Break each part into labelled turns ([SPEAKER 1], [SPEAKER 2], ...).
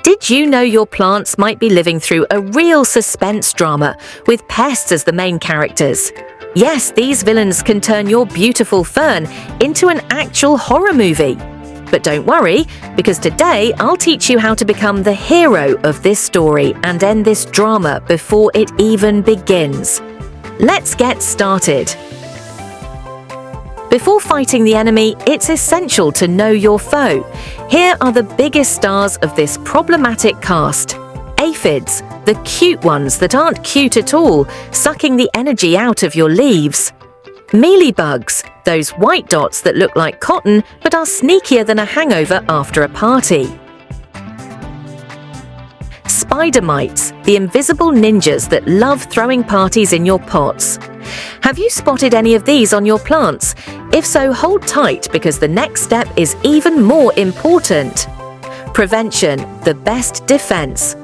[SPEAKER 1] Did you know your plants might be living through a real suspense drama with pests as the main characters? Yes, these villains can turn your beautiful fern into an actual horror movie. But don't worry, because today I'll teach you how to become the hero of this story and end this drama before it even begins. Let's get started. Before fighting the enemy, it's essential to know your foe. Here are the biggest stars of this problematic cast. Aphids, the cute ones that aren't cute at all, sucking the energy out of your leaves. Mealybugs, those white dots that look like cotton but are sneakier than a hangover after a party. Spider mites, the invisible ninjas that love throwing parties in your pots. Have you spotted any of these on your plants? If so, hold tight because the next step is even more important. Prevention, the best defense.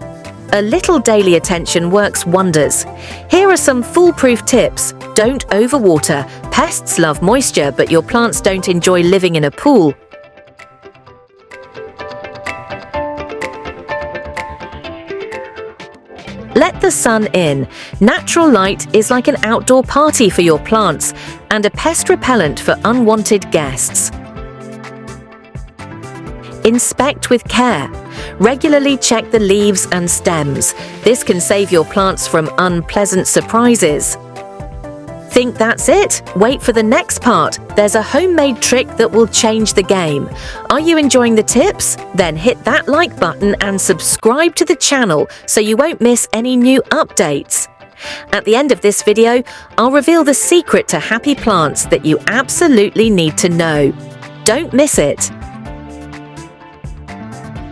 [SPEAKER 1] A little daily attention works wonders. Here are some foolproof tips. Don't overwater. Pests love moisture, but your plants don't enjoy living in a pool. Let the sun in. Natural light is like an outdoor party for your plants and a pest repellent for unwanted guests. Inspect with care. Regularly check the leaves and stems. This can save your plants from unpleasant surprises. Think that's it? Wait for the next part. There's a homemade trick that will change the game. Are you enjoying the tips? Then hit that like button and subscribe to the channel so you won't miss any new updates. At the end of this video, I'll reveal the secret to happy plants that you absolutely need to know. Don't miss it.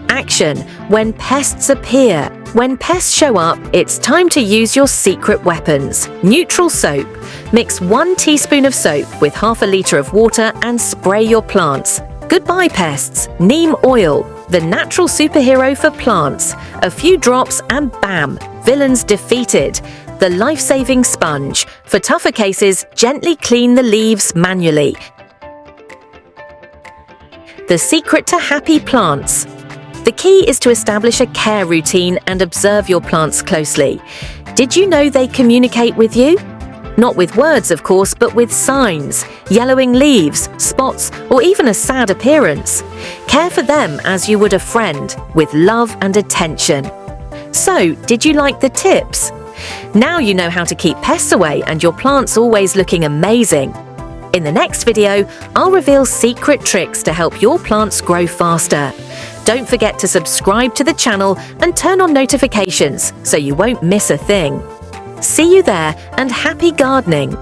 [SPEAKER 1] Action when pests appear. When pests show up, it's time to use your secret weapons. Neutral soap. Mix 1 teaspoon of soap with half a litre of water and spray your plants. Goodbye pests. Neem oil, the natural superhero for plants. A few drops and bam, villains defeated. The life-saving sponge. For tougher cases, gently clean the leaves manually. The secret to happy plants. The key is to establish a care routine and observe your plants closely. Did you know they communicate with you? Not with words, of course, but with signs, yellowing leaves, spots, or even a sad appearance. Care for them as you would a friend, with love and attention. So, did you like the tips? Now you know how to keep pests away and your plants always looking amazing. In the next video, I'll reveal secret tricks to help your plants grow faster. Don't forget to subscribe to the channel and turn on notifications so you won't miss a thing. See you there and happy gardening!